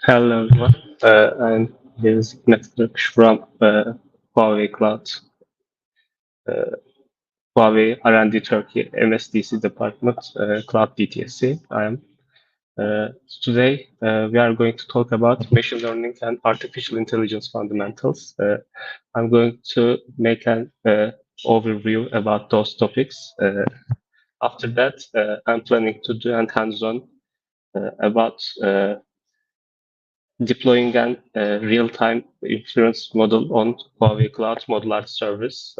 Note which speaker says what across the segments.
Speaker 1: Hello everyone, I'm this Metric from Huawei Cloud, uh, Huawei R&D Turkey MSDC department, Cloud DTSE. I am. Uh, Today we are going to talk about machine learning and artificial intelligence fundamentals. I'm going to make an overview about those topics. After that, I'm planning to do an hands-on about deploying an real-time inference model on Huawei Cloud ModelArts service.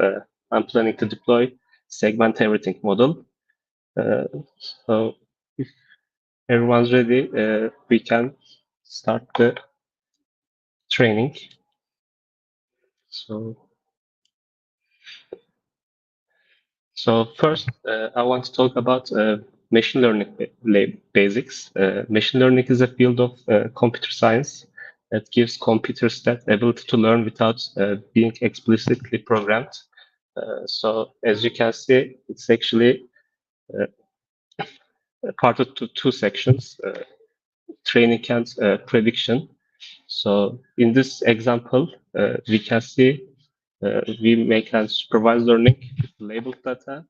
Speaker 1: I'm planning to deploy segment everything model. Uh, so if everyone's ready, we can start the training. So, so first, I want to talk about machine learning basics. Machine learning is a field of computer science that gives computers that ability to learn without being explicitly programmed. So as you can see, it's actually uh, part of two sections, training and prediction. So in this example, we can see we make a supervised learning with labeled data.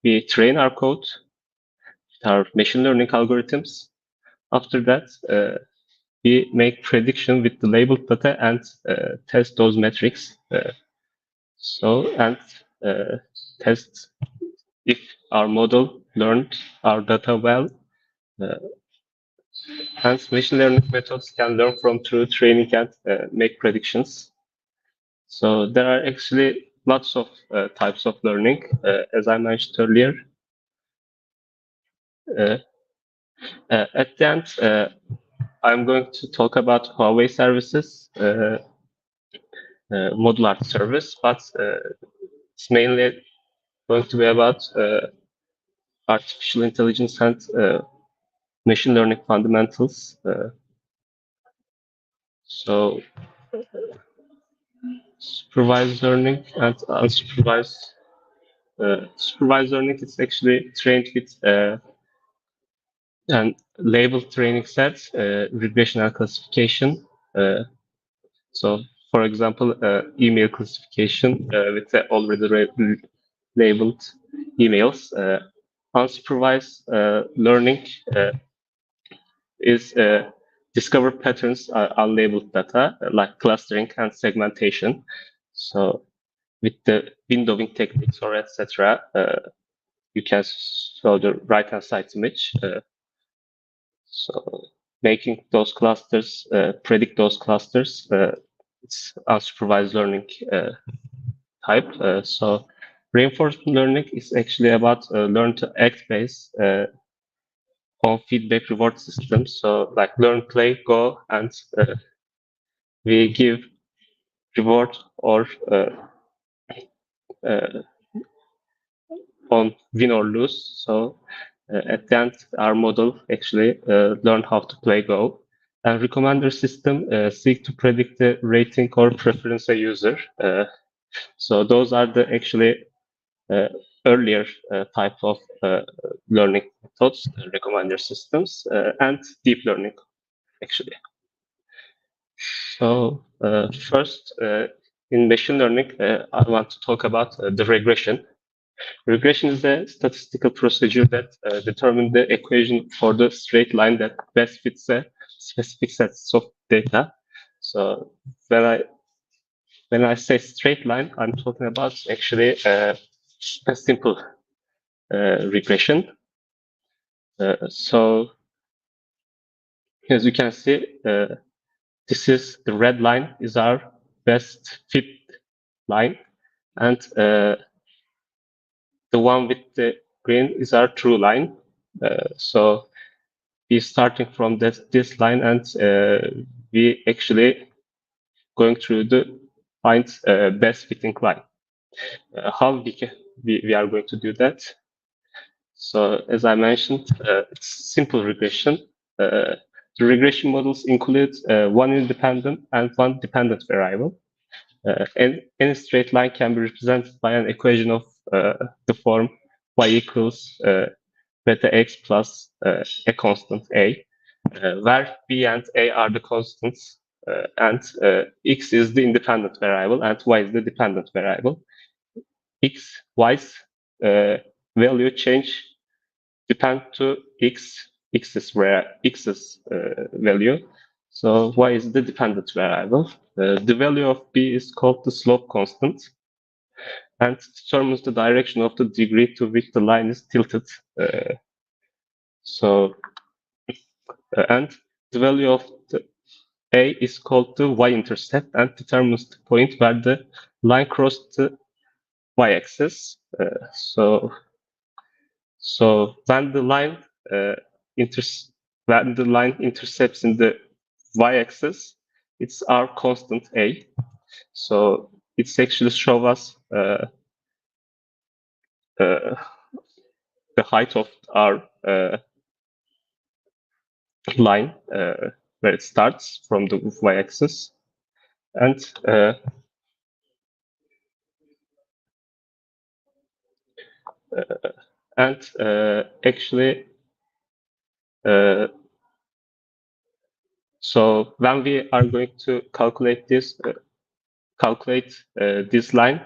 Speaker 1: We train our code with our machine learning algorithms. After that, we make prediction with the labeled data and test those metrics. And uh, test if our model learned our data well. Uh, Hence, machine learning methods can learn from through training and make predictions. So there are actually lots of types of learning, as I mentioned earlier. Uh, at the end, I'm going to talk about Huawei services, model art service, but it's mainly going to be about artificial intelligence and machine learning fundamentals. So supervised learning and unsupervised. Supervised learning is actually trained with and labeled training sets, regression and classification. So, for example, email classification with the already labeled emails. Unsupervised learning is discover patterns unlabeled data like clustering and segmentation. So, with the windowing techniques or etc., you can show the right-hand side image. So making those clusters, predict those clusters, it's unsupervised learning type. So reinforcement learning is actually about learn to act based on feedback reward systems. So like learn, play, go, and we give reward or uh, on win or lose. So at the end, our model actually learn how to play Go. And recommender system seek to predict the rating or preference a user. So those are the actually uh, earlier type of learning methods, recommender systems, and deep learning actually. So first, in machine learning, I want to talk about the regression. Regression is a statistical procedure that determines the equation for the straight line that best fits a specific set of data. So when I say straight line, I'm talking about actually a simple regression. So as you can see, this is the red line is our best fit line, and the one with the green is our true line. So we starting from this line, and we actually going through the find best fitting line. How we are going to do that? So as I mentioned, it's simple regression. The regression models include one independent and one dependent variable. And any straight line can be represented by an equation of the form y equals beta x plus a constant a. where b and a are the constants, and x is the independent variable and y is the dependent variable. Y's value change depend to x's value. So y is the dependent variable. The value of b is called the slope constant and determines the direction of the degree to which the line is tilted. And the value of the a is called the y-intercept and determines the point where the line crossed the y-axis. So when the line intercepts in the y-axis, it's our constant a. So it's actually show us the height of our line where it starts from the y-axis, and actually, so when we are going to calculate this line,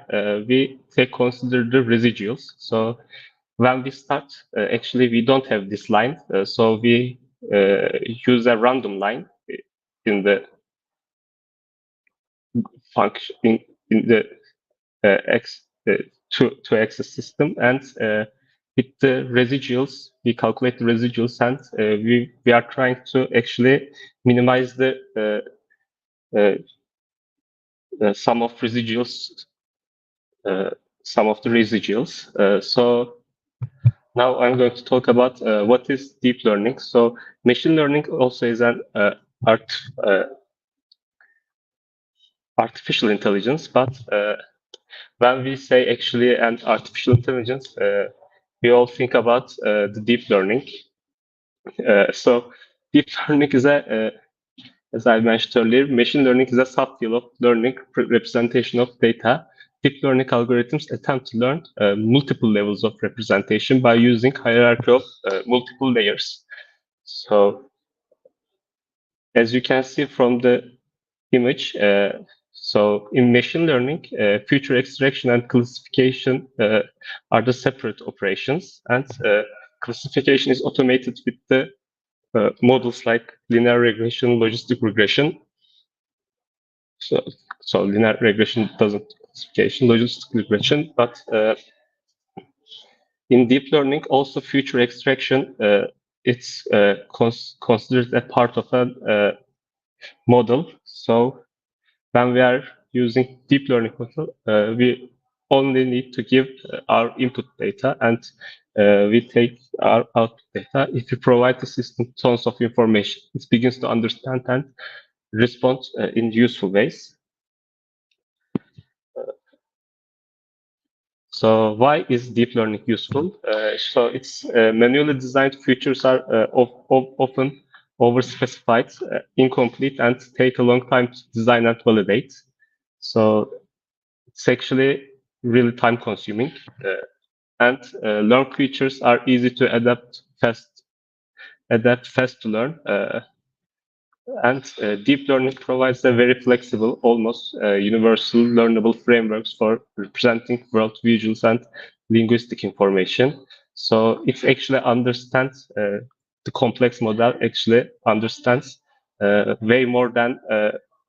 Speaker 1: we consider the residuals. So when we start, actually we don't have this line, so we use a random line in the function in the two-axis system, and with the residuals, we calculate the residuals, and we are trying to actually minimize the sum of residuals, so now I'm going to talk about what is deep learning. So machine learning also is an artificial intelligence, but when we say actually an artificial intelligence, we all think about the deep learning. So deep learning is as I mentioned earlier, machine learning is a subfield of learning representation of data. Deep learning algorithms attempt to learn multiple levels of representation by using hierarchy of multiple layers. So as you can see from the image, so in machine learning, feature extraction and classification are the separate operations, and classification is automated with the models like linear regression, logistic regression. So linear regression doesn't classification, logistic regression, but in deep learning, also feature extraction, it's considered a part of a model. So when we are using deep learning model, we only need to give our input data, and we take our output data. If you provide the system tons of information, it begins to understand and respond in useful ways. So why is deep learning useful? So it's manually designed features are often overspecified, incomplete, and take a long time to design and validate. So it's actually really time consuming, and learn features are easy to adapt fast to learn. And deep learning provides a very flexible, almost universal learnable frameworks for representing world visuals and linguistic information. So it actually understands the complex model actually understands way more than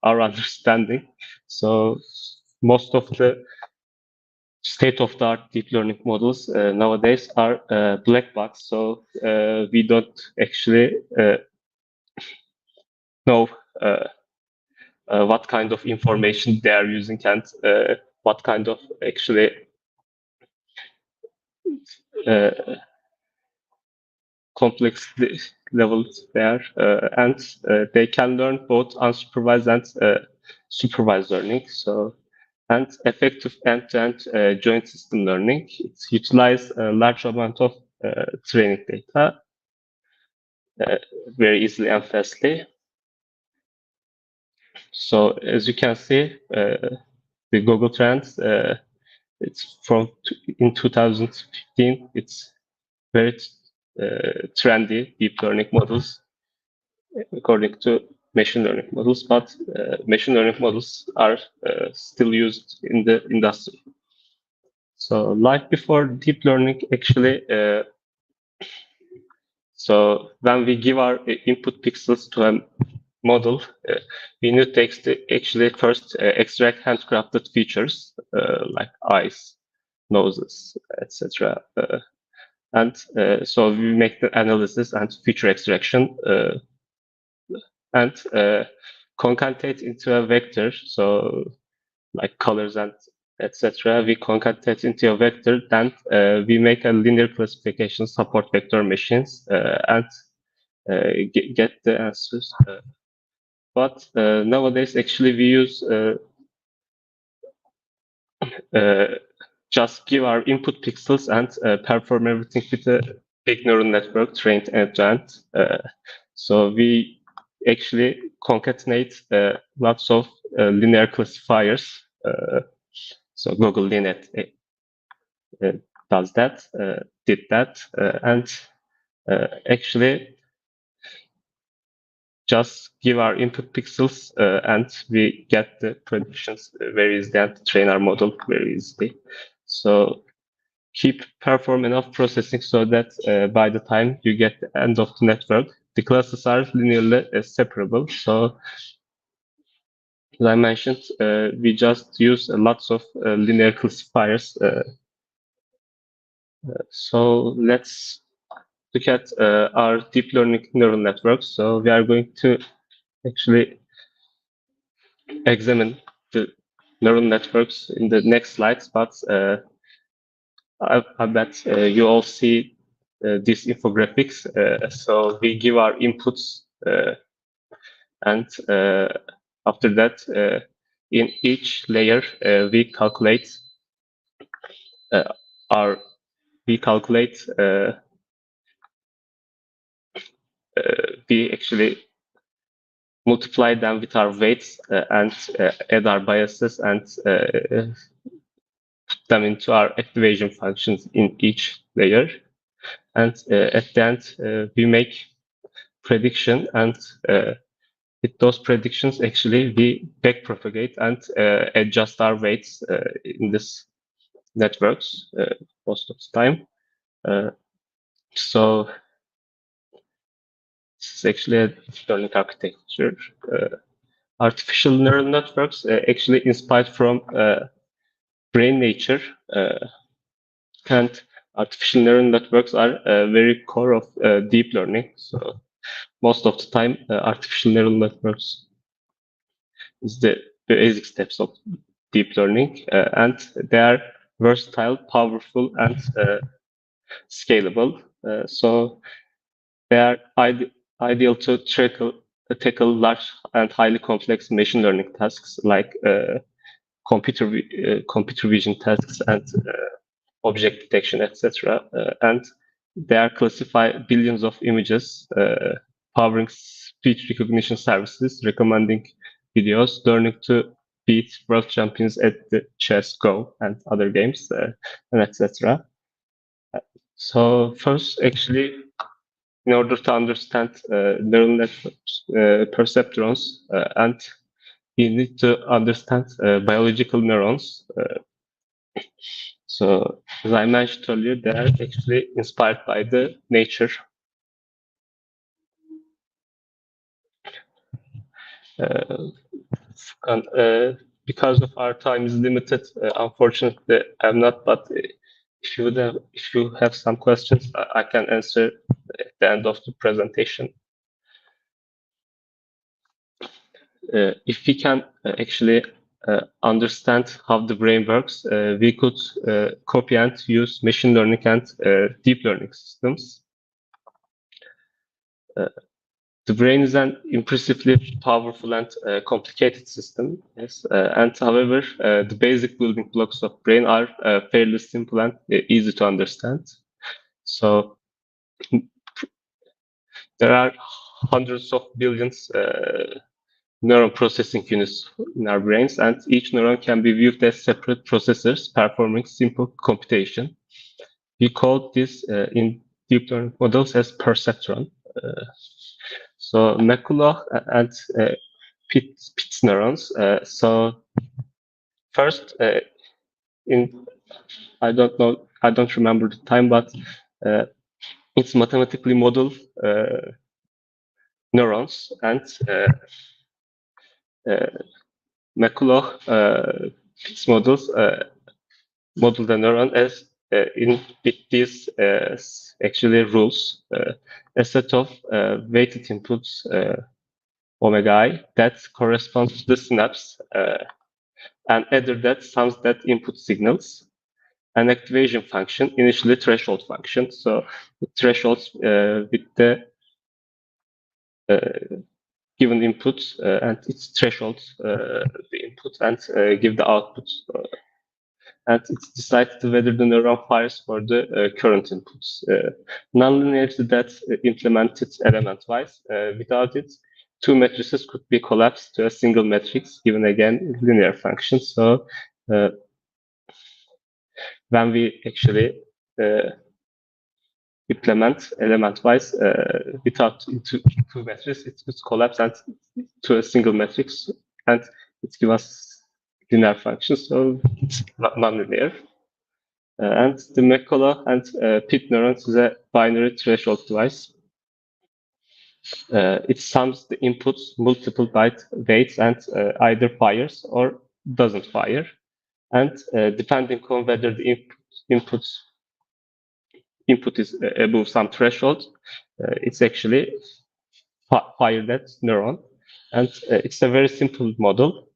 Speaker 1: our understanding. So most of the state-of-the-art deep learning models nowadays are black box. So we don't actually know what kind of information they are using, and what kind of actually complex levels they are, and they can learn both unsupervised and supervised learning. So, and effective end-to-end joint system learning, it utilizes a large amount of training data very easily and fastly. So as you can see, the Google Trends, it's from in 2015. It's very trendy deep learning models. according to machine learning models, but machine learning models are still used in the industry. So life before deep learning actually, so when we give our input pixels to a model, we need to actually first extract handcrafted features like eyes, noses, etc. And so we make the analysis and feature extraction and concatenate into a vector. So like colors and etc. We concatenate into a vector. Then we make a linear classification support vector machines and get the answers. But nowadays, actually, we use uh, just give our input pixels and perform everything with a big neural network trained end-to-end. So we actually concatenate lots of linear classifiers. So Google Linet does that, did that, and actually just give our input pixels and we get the predictions very easily and train our model very easily. So perform enough processing so that by the time you get the end of the network, the classes are linearly separable. So as I mentioned, we just use lots of linear classifiers. So let's look at our deep learning neural networks. So we are going to actually examine the neural networks in the next slides, but I bet you all see these infographics. So we give our inputs, and after that, in each layer, we calculate our we actually multiply them with our weights and add our biases and put them into our activation functions in each layer. And at the end, we make prediction, and with those predictions, actually, we backpropagate and adjust our weights in this networks most of the time. So this is actually a deep learning architecture. Artificial neural networks actually inspired from brain nature, and artificial neural networks are very core of deep learning. So most of the time, artificial neural networks is the basic steps of deep learning, and they are versatile, powerful, and scalable. So they are ideal to tackle large and highly complex machine learning tasks like computer vision tasks and object detection, etc. And they are classify billions of images, powering speech recognition services, recommending videos, learning to beat world champions at the chess, Go, and other games, and etc. So first, actually, in order to understand neural networks, perceptrons, and you need to understand biological neurons. So as I mentioned earlier, they are actually inspired by the nature. And because of our time is limited, unfortunately, I'm not. But if you have some questions, I can answer at the end of the presentation. If we can actually understand how the brain works, we could copy and use machine learning and deep learning systems. The brain is an impressively powerful and complicated system, yes. And however, the basic building blocks of brain are fairly simple and easy to understand. So there are hundreds of billions neuron processing units in our brains, and each neuron can be viewed as separate processors performing simple computation. We call this in deep learning models as perceptron. So macula and Pitts neurons. So first, in I don't remember the time, but it's mathematically modeled neurons, and McCulloch Pitts models model the neuron as in with these actually rules, a set of weighted inputs omega I that corresponds to the synapse, and adder that sums that input signals, an activation function, initially threshold function. So thresholds with the given input and its threshold the input and give the output. And it's decided whether the neuron fires for the current inputs. Nonlinearity that's implemented element-wise. Without it, two matrices could be collapsed to a single matrix, given again linear function. So when we actually implement element-wise without two matrices, it could collapse and to a single matrix, and it gives us linear function. So it's non-linear. And the Macaulay and Pitt neurons is a binary threshold device. It sums the inputs multiple byte weights and either fires or doesn't fire. And depending on whether the input is above some threshold, it's actually fire that neuron. And it's a very simple model.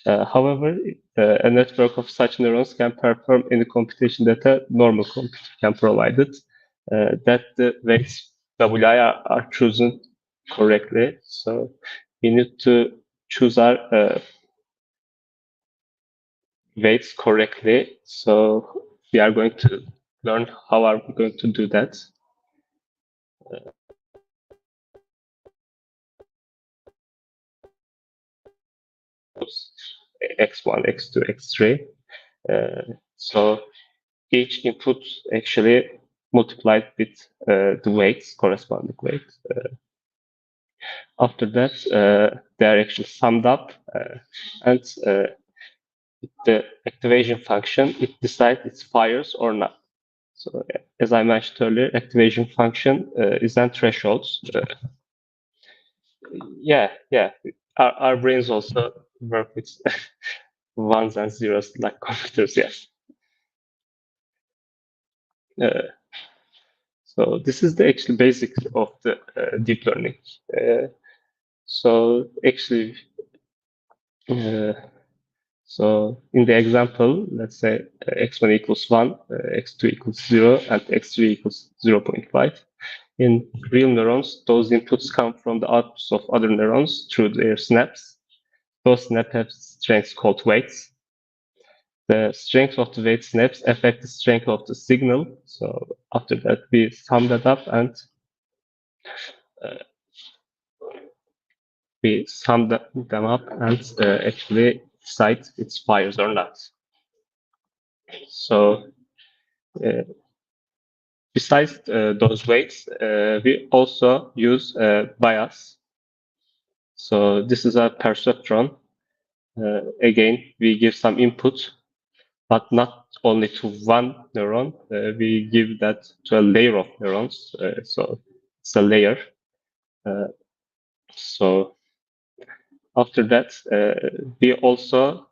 Speaker 1: However, a network of such neurons can perform any computation that a normal computer can provide it, that the weights Wi are chosen correctly. So we need to choose our weights correctly. So we are going to learn how are we going to do that. X1, X2, X3. So each input actually multiplied with the weights, corresponding weights. After that, they are actually summed up, and the activation function, it decides it's fires or not. So as I mentioned earlier, activation function is then thresholds. Yeah. Our brains also work with ones and zeros like computers, yes. So this is the actual basics of the deep learning. So actually, so in the example, let's say x1 equals 1, x2 equals 0, and x3 equals 0.5. In real neurons, those inputs come from the outputs of other neurons through their snaps. Those snaps have strengths called weights. The strength of the weight snaps affect the strength of the signal. So after that, we sum that up and we sum them up and actually decide it's fires or not. So besides those weights, we also use bias. So this is a perceptron. Again, we give some input, but not only to one neuron. We give that to a layer of neurons. So it's a layer. So after that, we also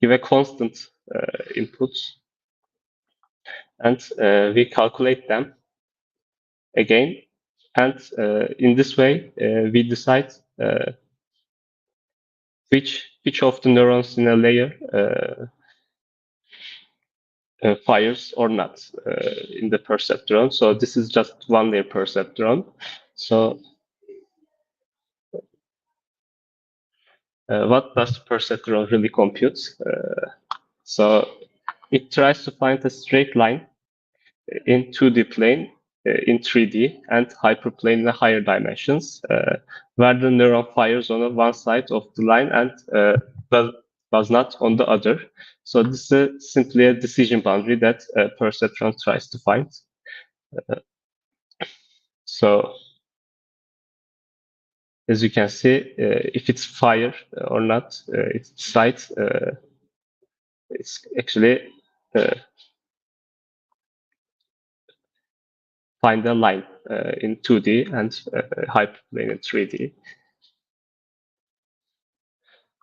Speaker 1: give a constant input, and we calculate them again. And in this way, we decide which of the neurons in a layer fires or not in the perceptron. So this is just one layer perceptron. So what does the perceptron really compute? So it tries to find a straight line in 2D plane, in 3D, and hyperplane in the higher dimensions, where the neuron fires on one side of the line and does not on the other. So this is simply a decision boundary that perceptron tries to find. So as you can see, if it's fire or not, it's site. It's actually find a line in 2D and hyperplane in 3D.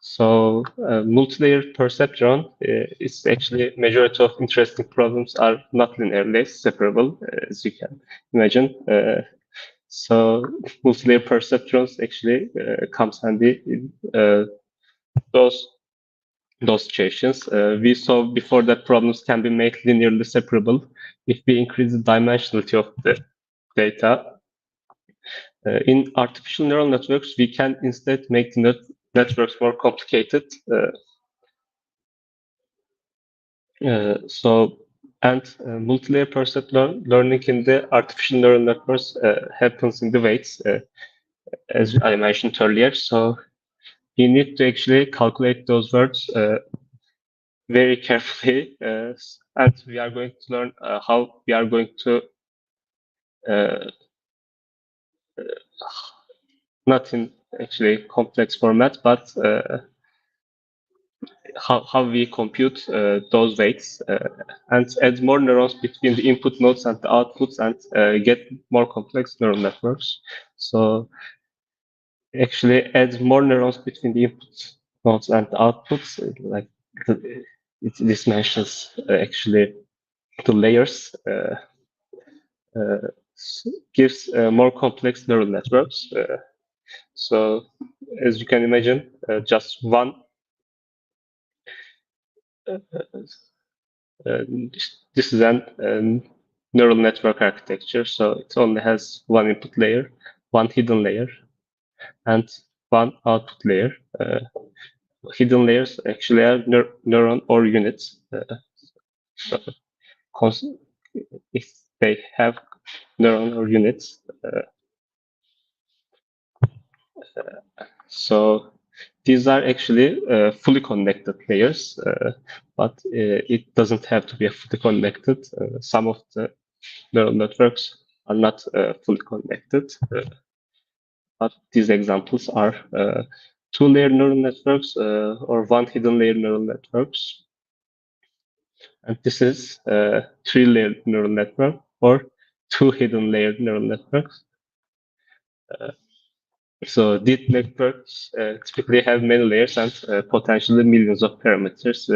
Speaker 1: So multi-layer perceptron is actually majority of interesting problems are not linearly separable, as you can imagine. So multi-layer perceptrons actually comes handy in those those situations. We saw before that problems can be made linearly separable if we increase the dimensionality of the data. In artificial neural networks, we can instead make the networks more complicated. Multi-layer perceptron learning in the artificial neural networks happens in the weights, as I mentioned earlier. So you need to actually calculate those words very carefully, and we are going to learn how we are going to uh, not in actually complex format, but how we compute those weights and add more neurons between the input nodes and the outputs and get more complex neural networks. So actually add more neurons between the input nodes and the outputs, like this mentions actually the layers uh, gives more complex neural networks. So as you can imagine, just one uh, this is an neural network architecture. So it only has one input layer, one hidden layer, and one output layer. Hidden layers actually are neuron or units. So if they have neuron or units, so these are actually fully connected layers, but it doesn't have to be fully connected. Some of the neural networks are not fully connected, but these examples are two-layer neural networks or one hidden layer neural networks. And this is a three-layer neural network or two hidden layer neural networks. So deep networks typically have many layers and potentially millions of parameters.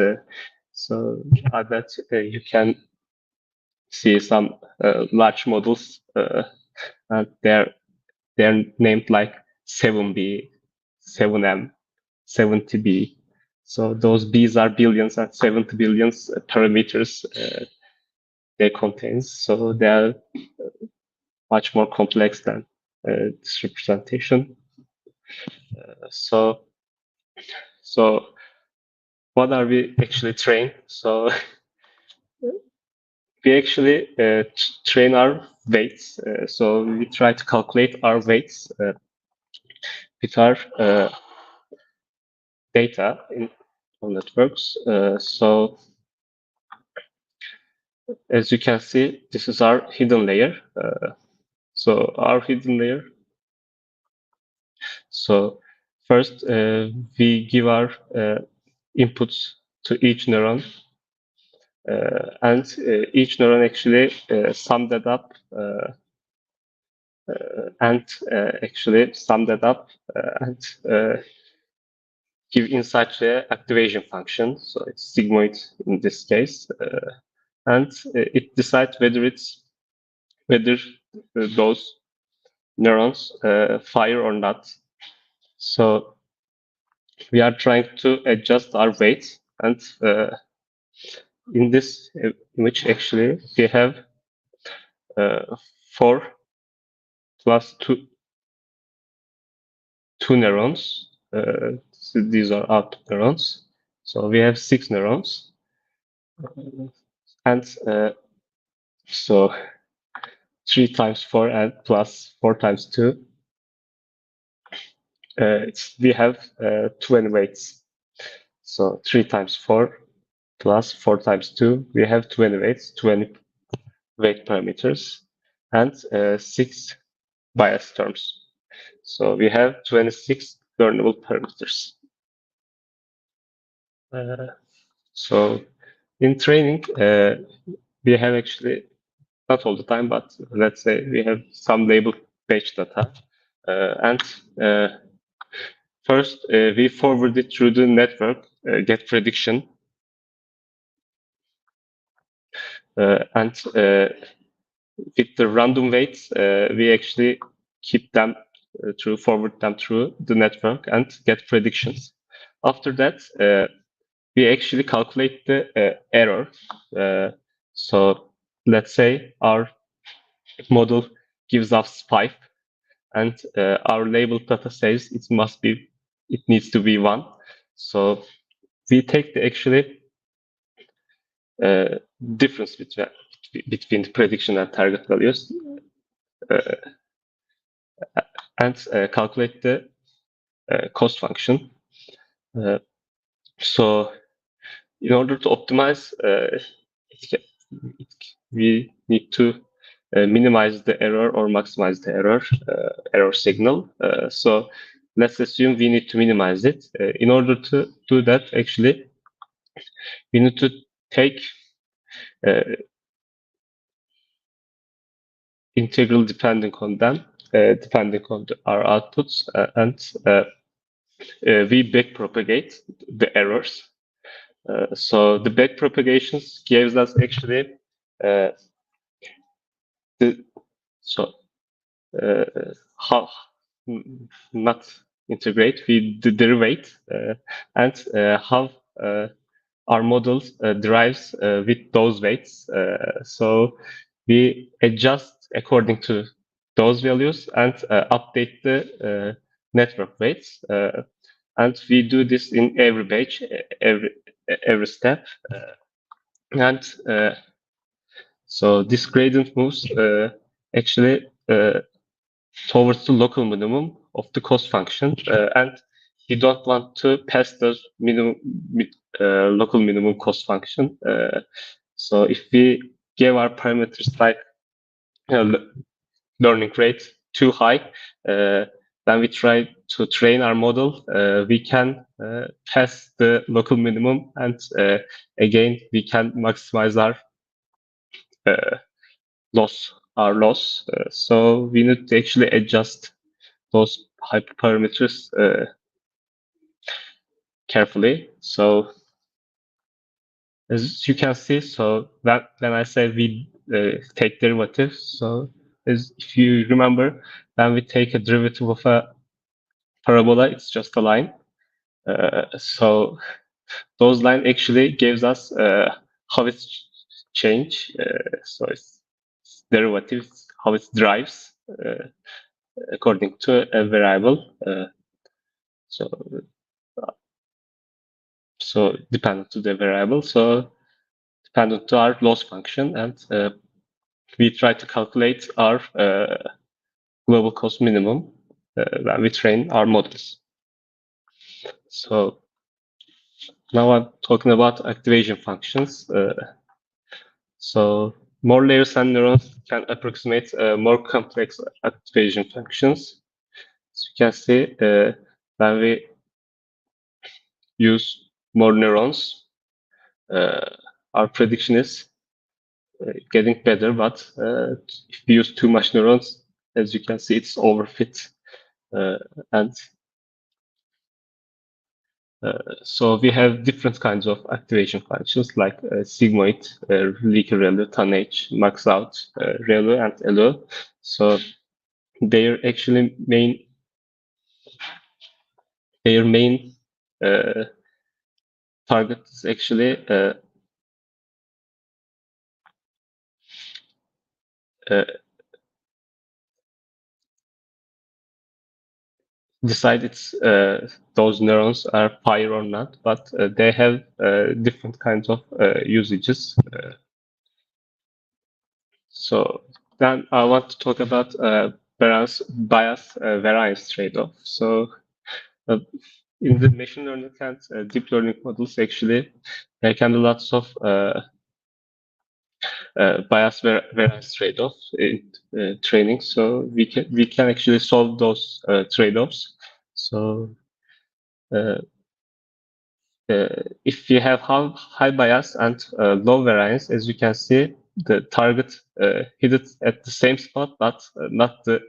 Speaker 1: So I bet you can see some large models, and they're named like 7B, 7M, 70B. So those B's are billions and 70 billions parameters they contain. So they are much more complex than this representation. So so what are we actually trained? So we actually train our weights. So we try to calculate our weights with our data in networks. So as you can see, this is our hidden layer. So our hidden layer. So first, we give our inputs to each neuron, and each neuron actually sum that up and actually sum that up and give insight to the activation function. So it's sigmoid in this case, and it decides whether those neurons fire or not. So we are trying to adjust our weight, and in this image actually we have 4 plus 2 neurons. So these are output neurons. So we have 6 neurons, and so 3 times 4 and plus 4 times 2. We have 20 weights. So 3 times 4 plus 4 times 2, we have 20 weights, 20 weight parameters, and 6 bias terms. So we have 26 learnable parameters. So in training, we have actually, not all the time, but let's say we have some labeled page data. And first, we forward it through the network, get prediction. And with the random weights, we actually keep them forward them through the network and get predictions. After that, we actually calculate the error. So let's say our model gives us 5, and our labeled data says it needs to be 1. So we take the actually difference between the prediction and target values and calculate the cost function. So in order to optimize, we need to minimize the error or maximize the error signal. So let's assume we need to minimize it. In order to do that, actually, we need to take integral depending on them, depending on our outputs, and we backpropagate the errors. So the backpropagations gives us actually how not integrate, we derivate and how our model derives with those weights. So we adjust according to those values and update the network weights. And we do this in every batch, every step. And so this gradient moves actually towards the local minimum of the cost function, and you don't want to pass the local minimum cost function. So if we give our parameters like learning rate too high, then we try to train our model, we can pass the local minimum, and again we can maximize our loss. So we need to actually adjust those hyperparameters carefully. So as you can see, so that when I say we take derivatives, so if you remember, when we take a derivative of a parabola, it's just a line. So those line actually gives us how it's change. So it's derivatives, how it drives according to a variable. So dependent to the variable. So dependent to our loss function, and we try to calculate our global cost minimum when we train our models. So now I'm talking about activation functions. So more layers and neurons can approximate more complex activation functions. As you can see, when we use more neurons, our prediction is getting better, but if we use too much neurons, as you can see, it's overfit. And so we have different kinds of activation functions like sigmoid, leaker ReLU, tanh, max out, ReLU, and LU. So their actually main target is actually decide those neurons are fire or not, but they have different kinds of usages. So then I want to talk about bias variance trade-off. So in the machine learning and deep learning models, actually, there can be lots of bias variance trade-off in training. So we can actually solve those trade-offs. So if you have high bias and low variance, as you can see, the target hit it at the same spot, but not the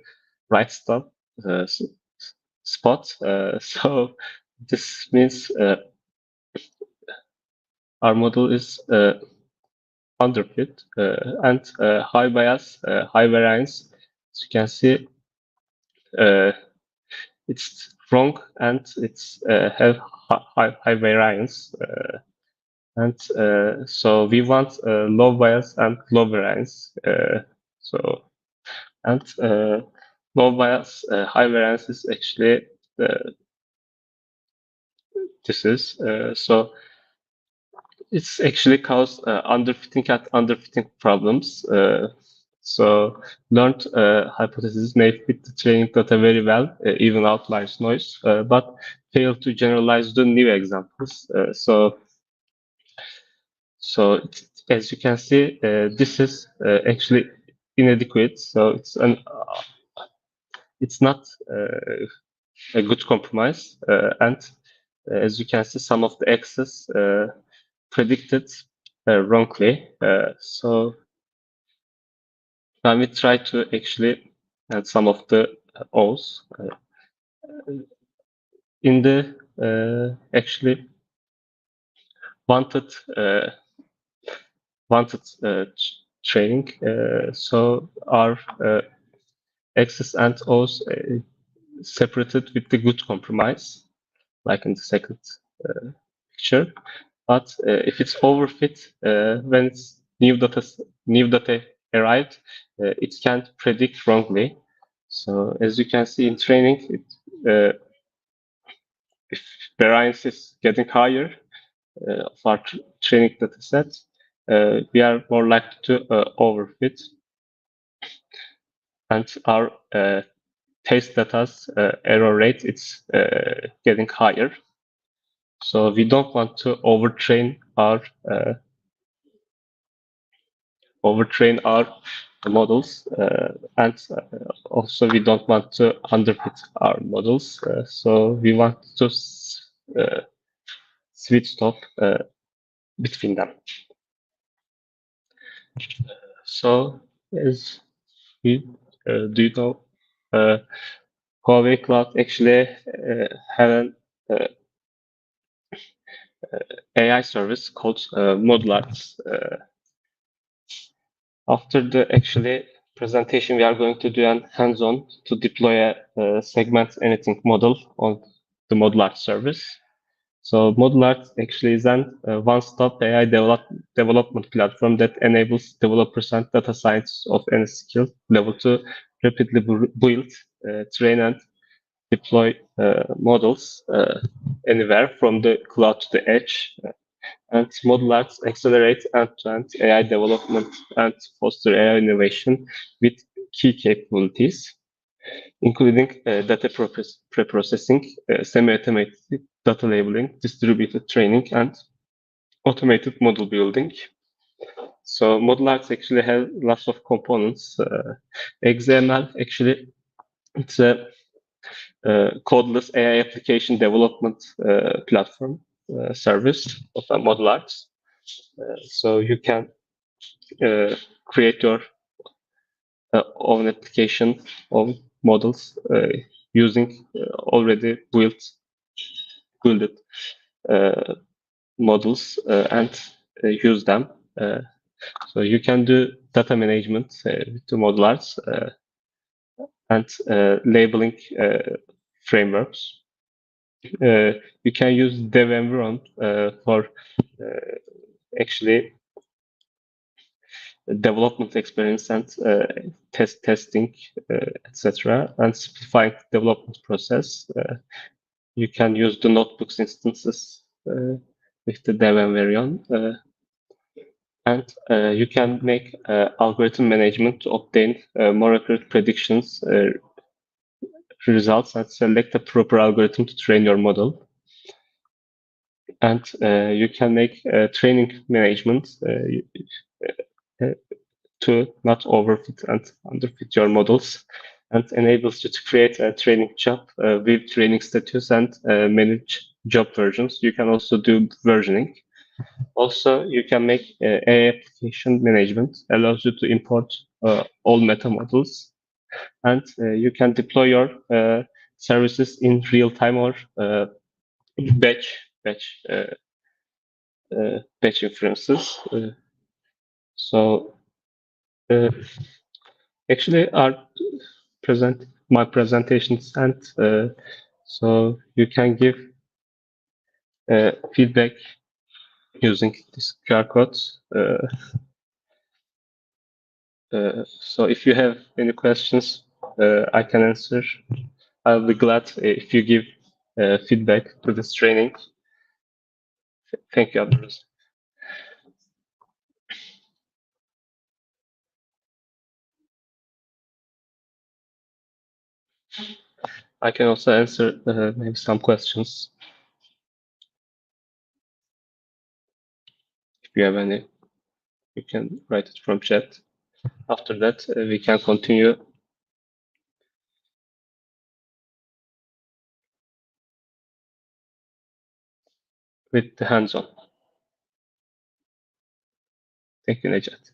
Speaker 1: right spot. So this means our model is underfit and high bias, high variance. As you can see, it's wrong and it's have high variance. And so we want low bias and low variance. So and low bias, high variance is actually this is so it's actually caused underfitting and underfitting problems. So learned hypotheses may fit the training data very well, even outliers noise, but fail to generalize the new examples. So as you can see, this is actually inadequate. So it's not a good compromise. And as you can see, some of the X's predicted wrongly. So when we try to actually add some of the O's in the actually wanted training. So our X's and O's separated with the good compromise, like in the second picture. But if it's overfit, when it's new data arrived, it can't predict wrongly. So as you can see in training, if variance is getting higher of our training data set, we are more likely to overfit. And our test data's error rate is getting higher. So we don't want to overtrain our models, and also we don't want to underfit our models. So we want to sweet stop between them. So as we do you know, Huawei Cloud actually have an AI service called ModelArts. After the actually presentation, we are going to do an hands-on to deploy a segment anything model on the ModelArts service. So ModelArts actually is an one-stop AI development platform that enables developers and data scientists of any skill level to rapidly build, train, and deploy models anywhere from the cloud to the edge. And ModelArts accelerate end-to-end AI development and foster AI innovation with key capabilities, including data preprocessing, semi-automated data labeling, distributed training, and automated model building. So ModelArts actually has lots of components. XML actually it's a codeless AI application development platform service of ModelArts. So you can create your own application of models using already built models and use them. So you can do data management with the ModelArts and labeling frameworks. You can use dev environment for actually development experience and testing, etc., and simplifying the development process. You can use the notebooks instances with the dev environment, and you can make algorithm management to obtain more accurate predictions results and select a proper algorithm to train your model. And you can make training management to not overfit and underfit your models, and enables you to create a training job with training status and manage job versions. You can also do versioning. Also, you can make AI application management, allows you to import all meta models, and you can deploy your services in real time or batch batch inferences. So uh, actually, our my presentations, and so you can give feedback using this QR codes. So if you have any questions, I can answer. I'll be glad if you give feedback to this training. Thank you, Abdullah. I can also answer maybe some questions if you have any. You can write it from chat. After that, we can continue with the hands-on. Thank you, Nejat.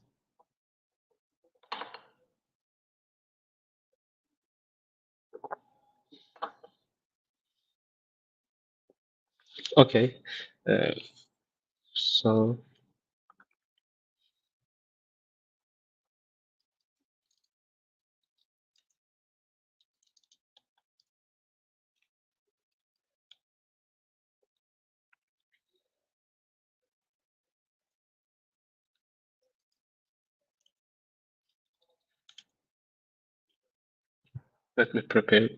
Speaker 1: Okay, uh, so let me prepare.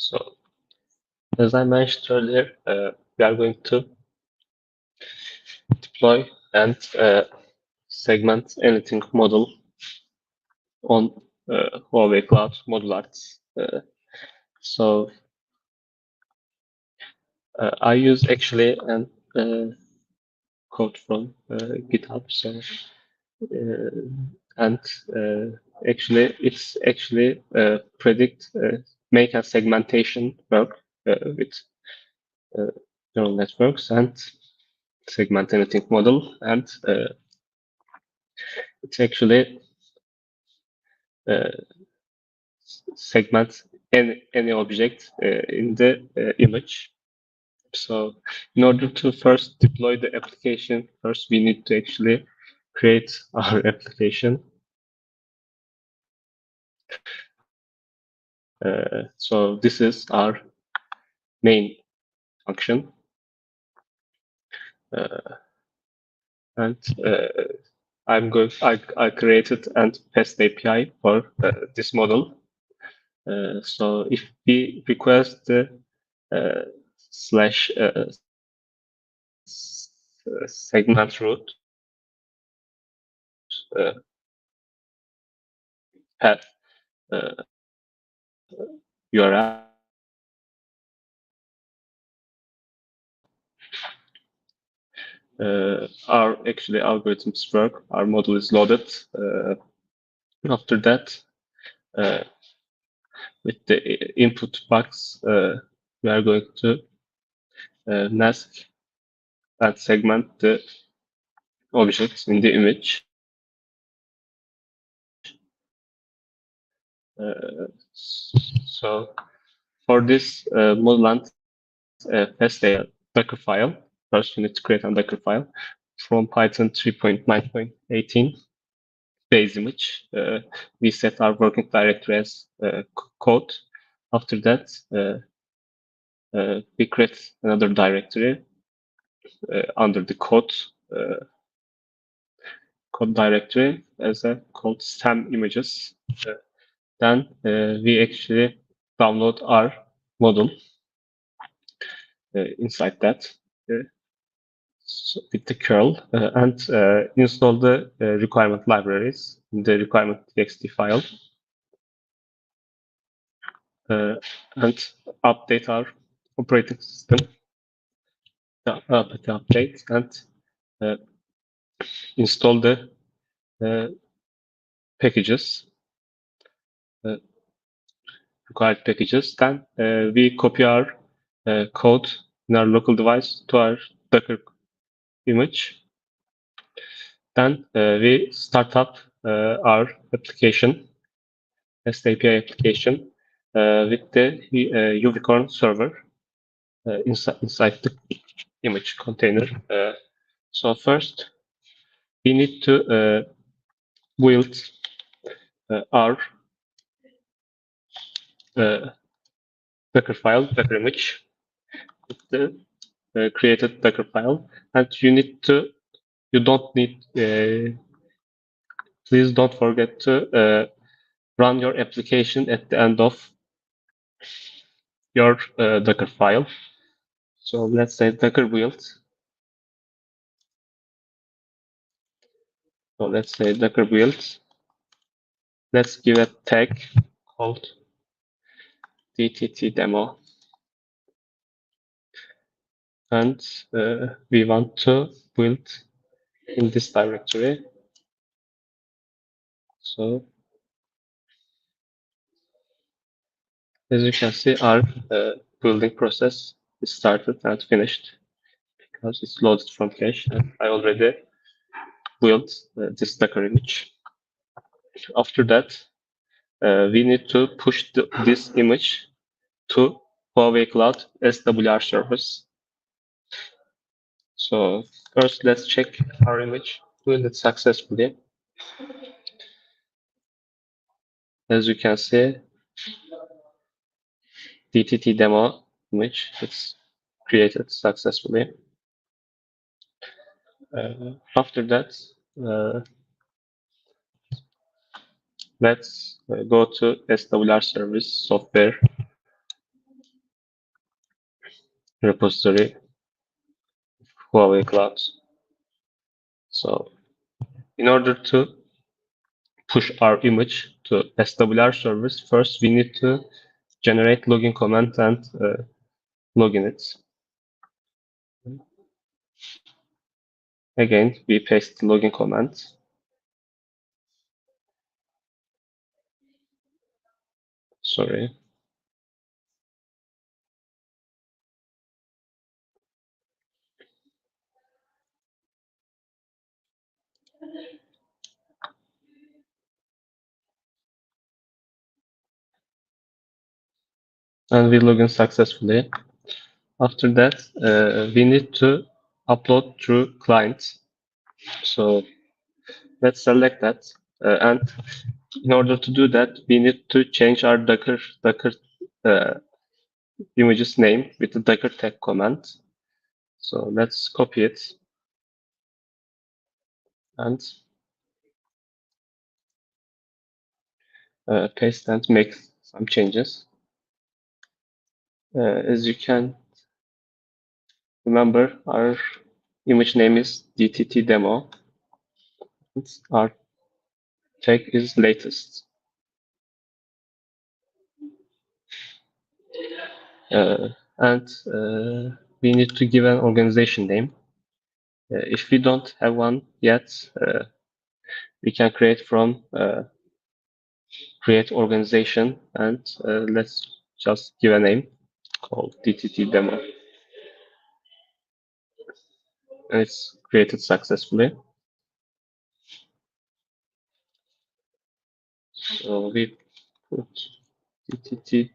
Speaker 1: So, as I mentioned earlier, we are going to deploy and segment anything model on Huawei Cloud ModelArts. So I use actually an code from GitHub. So and actually it's actually predict make a segmentation work with uh, neural networks and segment anything model, and it's actually uh, segment any object in the image. So in order to first deploy the application, first we need to actually create our application. So this is our main function. And I created and test API for this model. So if we request the slash segment root path URL, our actually algorithms work. Our model is loaded. After that, with the input box, we are going to mask and segment the objects in the image. So for this model and test a Docker file. First, you need to create a Docker file from Python 3.9.18 base image. We set our working directory as code. After that, we create another directory under the code directory as a called SAM images. Then we actually download our model inside that with the curl and install the requirement libraries in the requirement.txt file and update our operating system, update and install the packages, required packages. Then we copy our code in our local device to our Docker image. Then we start up our application, REST API application, with the Unicorn server inside the image container. So first, we need to build our Docker file, Docker image, with the created Docker file, and you don't need, please don't forget to run your application at the end of your Docker file. So let's say Docker build. So let's say Docker build. Let's give a tag called DTT demo. And we want to build in this directory. So as you can see, our building process is started and finished because it's loaded from cache, and I already built this Docker image. After that, we need to push this image to Huawei Cloud SWR service. So first, let's check our image built successfully. As you can see, DTT demo image is created successfully. After that, let's go to SWR service software repository Huawei Cloud. So in order to push our image to SWR service, first we need to generate login command and login it. Again, we paste the login command. Sorry. And we login successfully. After that, we need to upload through client. So let's select that. And in order to do that, we need to change our Docker uh, image's name with the Docker tag command. So let's copy it and paste and make some changes. As you can remember, our image name is DTT demo. Our tag is latest. And we need to give an organization name. If we don't have one yet, we can create from create organization, and let's just give a name called DTT demo. And it's created successfully. So we put DTT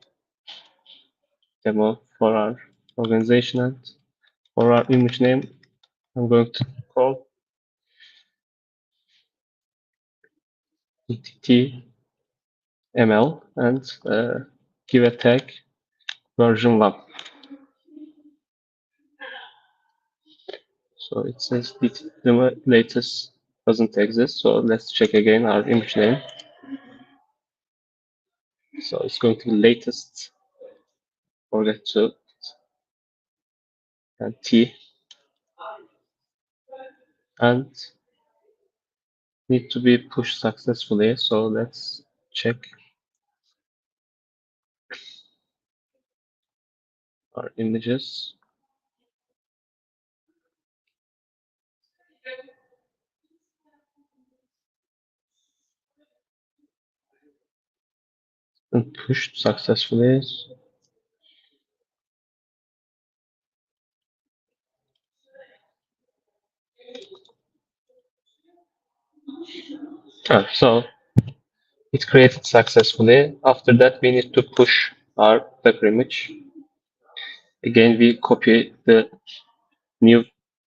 Speaker 1: demo for our organization, and for our image name, I'm going to call DTT ML and give a tag version 1. So it says the latest doesn't exist. So let's check again our image name. So it's going to be latest, forget to, and T, and need to be pushed successfully. So let's check our images. And pushed successfully. So it created successfully. After that, we need to push our Docker image. Again, we copy the new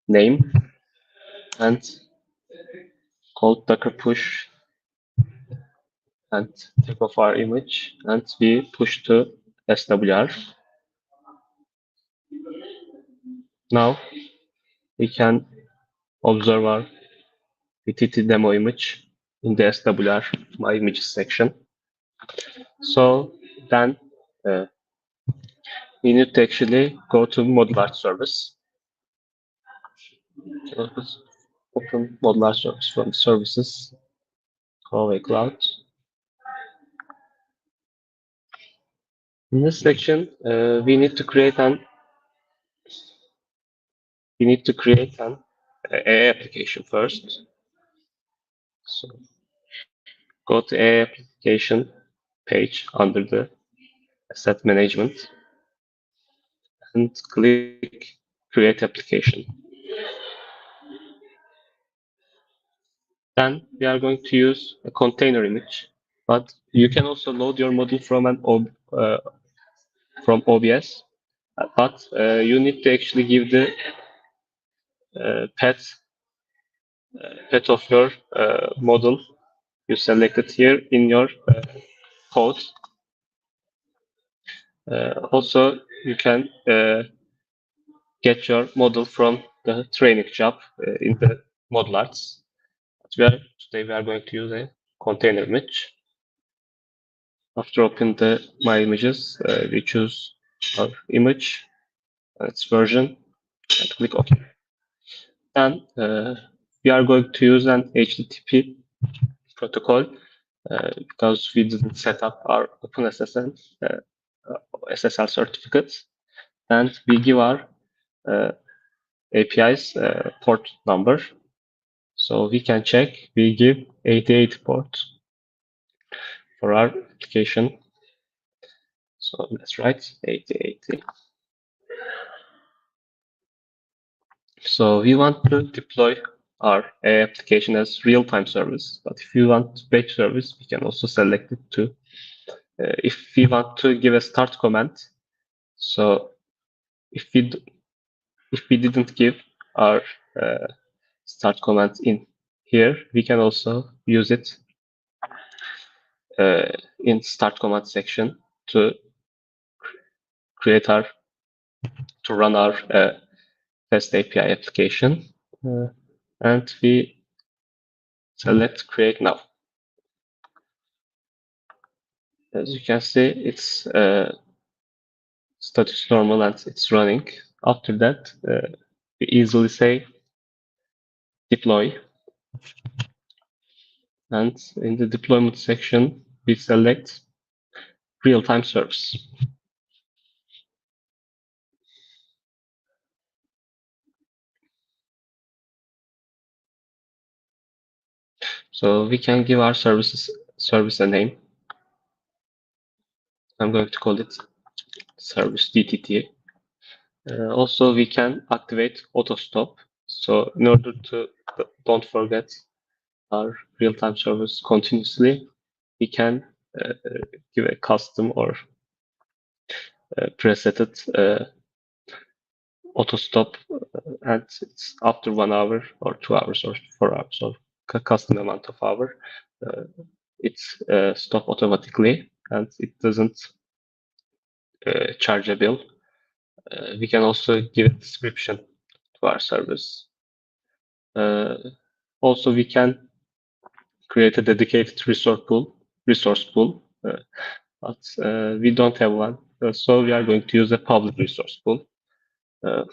Speaker 1: name and call Docker push and take off our image, and we push to SWR. Now we can observe our DTT demo image in the SWR My Images section. So then we need to actually go to ModelArts service. Open ModelArts service from services, Huawei Cloud. In this section, we need to create an AI application first. So go to AI application page under the asset management and click create application. Then we are going to use a container image, but you can also load your model from from OBS, but you need to actually give the path of your model you selected here in your code. Also, you can get your model from the training job in the ModelArts. Today we are going to use a container image. After opening my images, we choose our image, its version, and click OK. Then we are going to use an HTTP protocol because we didn't set up our OpenSSL SSL certificates, and we give our API's port number. So we can check. We give 88 port for our application. So let's write 8080. So we want to deploy our application as real-time service, but if you want batch service, we can also select it too. If we want to give a start command, so if we didn't give our start command in here, we can also use it in start command section to run our test API application, and we select create now. As you can see, it's status normal and it's running. After that, we easily say deploy, and in the deployment section, we select real-time service. So we can give our service a name. I'm going to call it service DTT. Also, we can activate auto stop. So in order to don't forget our real-time service continuously, we can give a custom or presetted auto stop, and it's after 1 hour or 2 hours or 4 hours or custom amount of hour. It's stop automatically and it doesn't charge a bill. We can also give a description to our service. Also, we can create a dedicated resource pool, but we don't have one. So we are going to use a public resource pool that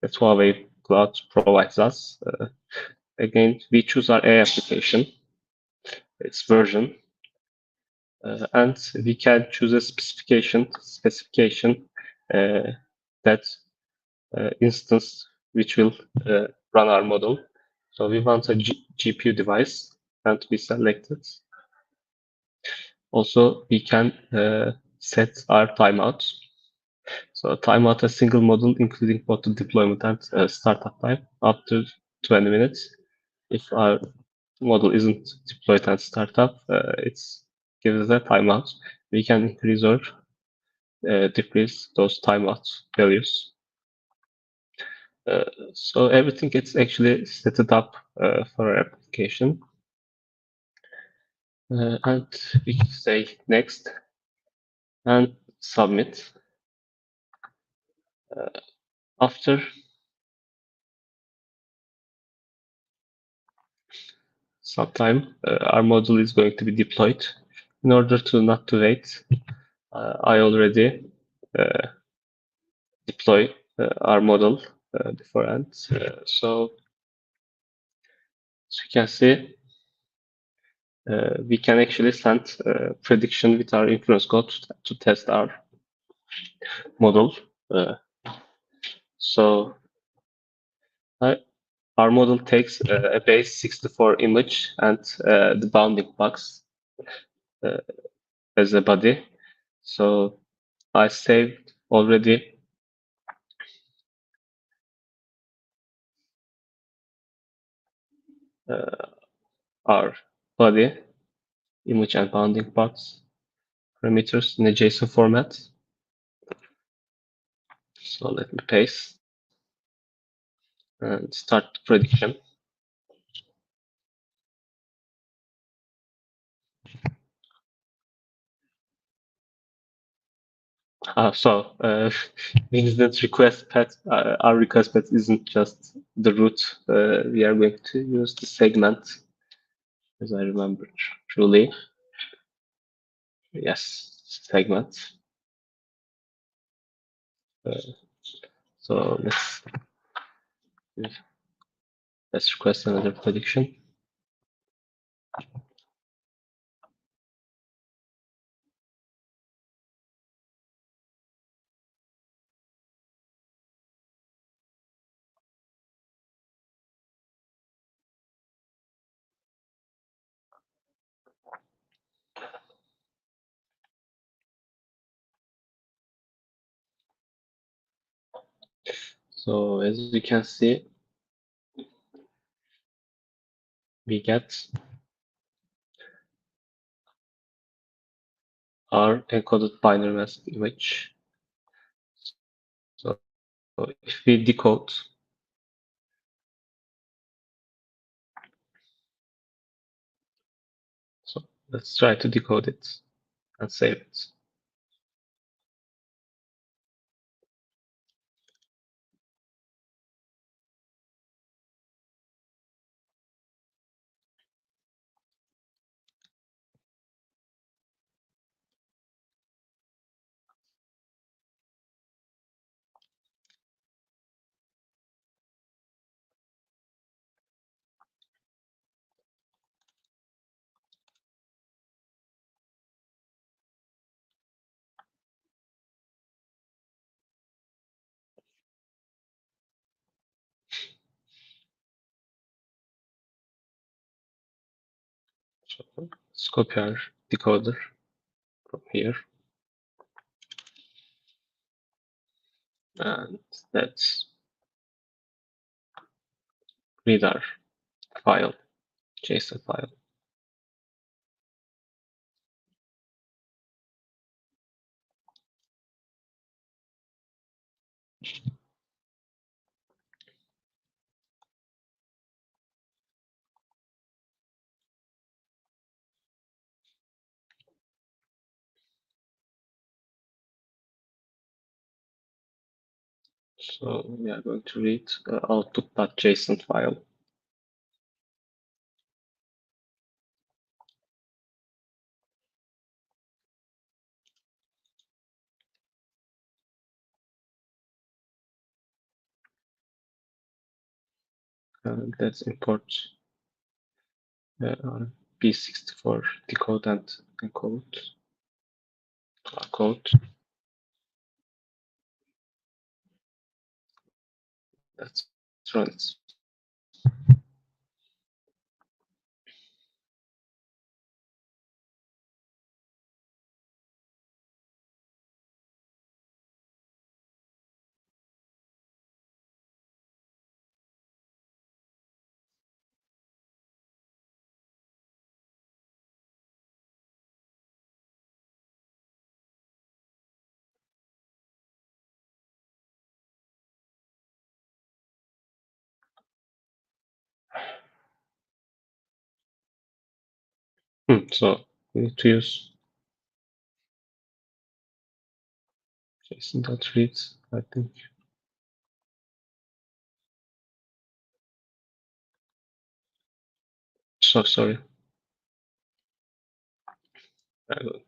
Speaker 1: Huawei Cloud provides us. Again, we choose our A application, its version, and we can choose a specification that instance which will run our model. So we want a GPU device, and we select it. Also, we can set our timeout. So timeout a single model, including both the deployment and startup time, after 20 minutes. If our model isn't deployed and startup, it gives a timeout. We can increase or decrease those timeout values. So everything gets actually set it up for our application. And we can say next and submit. After some time, our model is going to be deployed. In order to not to wait, I already deploy our model beforehand. So as you can see, we can actually send prediction with our inference code to test our model. So our model takes a base 64 image and the bounding box as a body. So I saved already our body, image and bounding box parameters in a JSON format. So let me paste and start prediction. Incident request path, our request path isn't just the root. We are going to use the segment, as I remember truly. Yes, segment. So let's request another prediction. So as you can see, we get our encoded binary mask image. So if we decode, so let's try to decode it and save it. So let's copy our decoder from here, and let's read our file, JSON file. So we are going to read output.json file. And let's import B64 decode and encode our code. Let's run it. So we need to use JSON.read, I think. So sorry. I don't.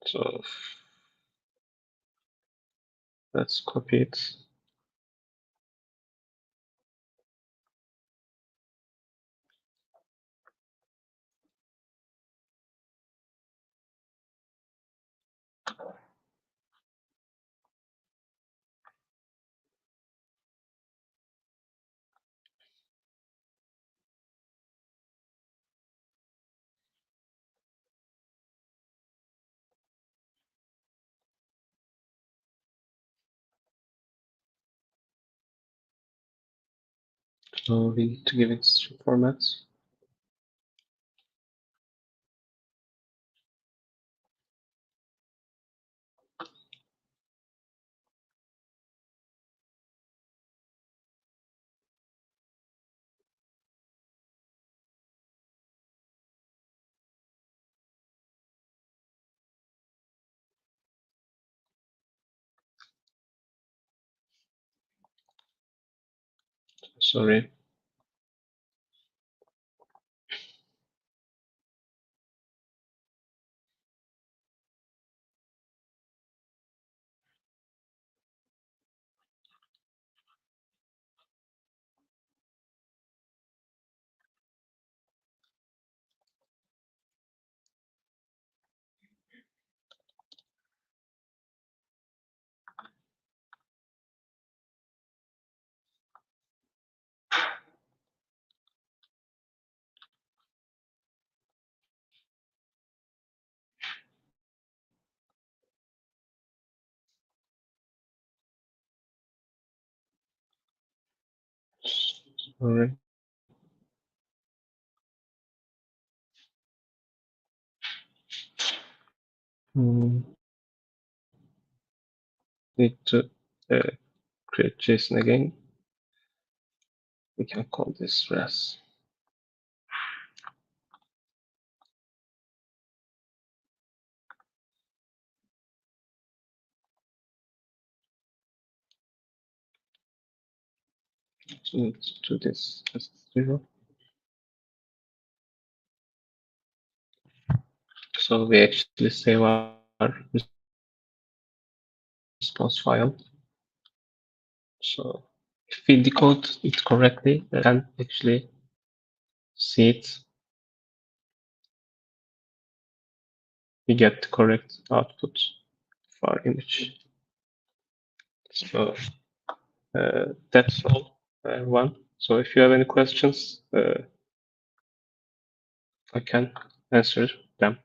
Speaker 1: So let's copy it. So we need to give it string format. Sorry. Sorry. Hmm. Need to uh, create JSON again. We can call this res. So let's do this as 0. So we actually save our response file. So if we decode it correctly, we can actually see it. We get the correct output of our image. So that's all, everyone. So if you have any questions, I can answer them.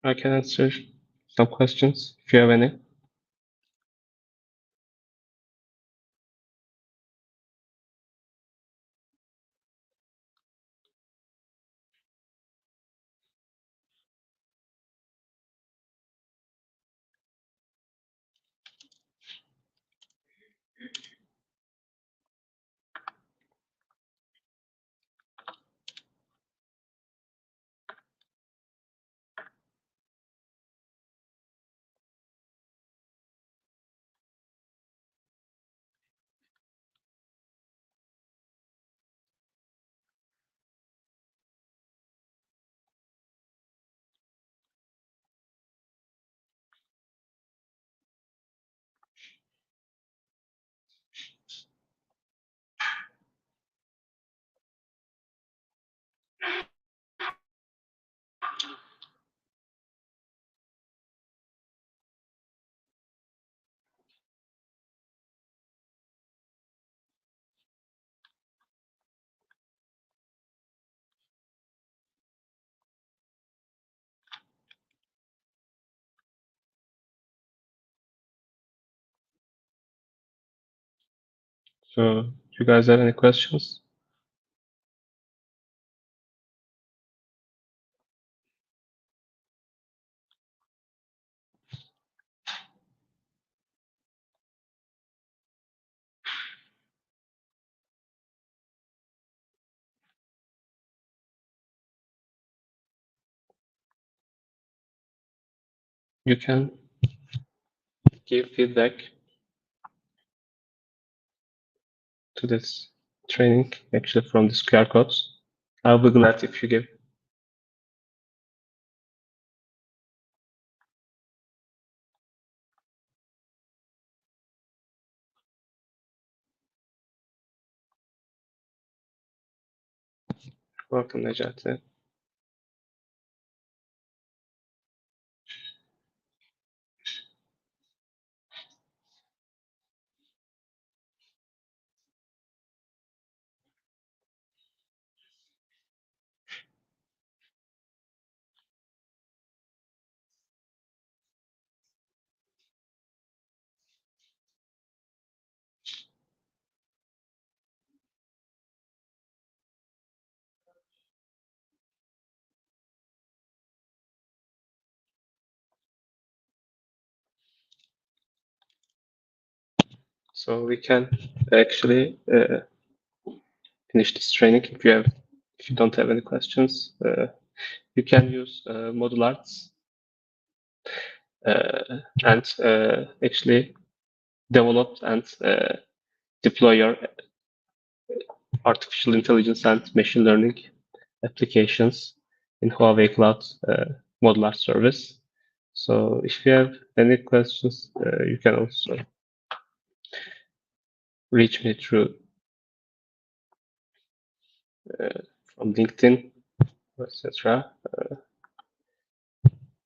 Speaker 1: I can answer some questions if you have any. So you guys have any questions? You can give feedback to this training actually from this QR codes. I'll be glad if you give. Welcome, Necati. So we can actually finish this training. If you don't have any questions, you can use ModelArts and actually develop and deploy your artificial intelligence and machine learning applications in Huawei Cloud ModelArts service. So if you have any questions, you can also reach me through from LinkedIn, etc.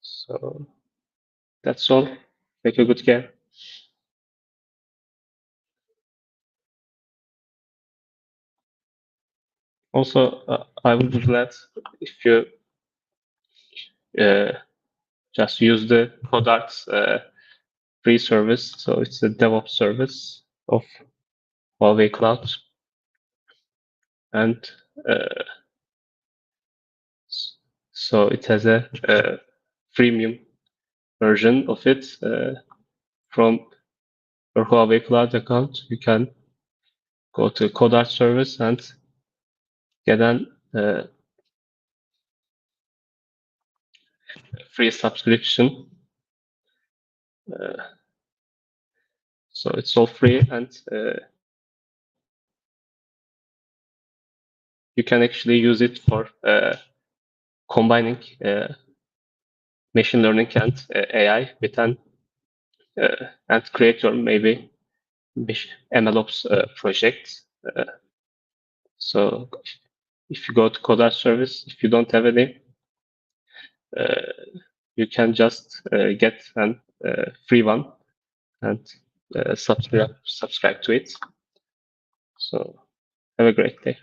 Speaker 1: So that's all. Take a good care. Also, I would be glad if you just use the CodeArts free service. So it's a DevOps service of Huawei Cloud, and uh, so it has a freemium version of it from your Huawei Cloud account. You can go to CodeArts service and get an free subscription. So it's all free, and you can actually use it for combining machine learning and AI with an and create your maybe MLOps project. So if you go to CodeArts service, if you don't have any, you can just get an free one and subscribe to it. So have a great day.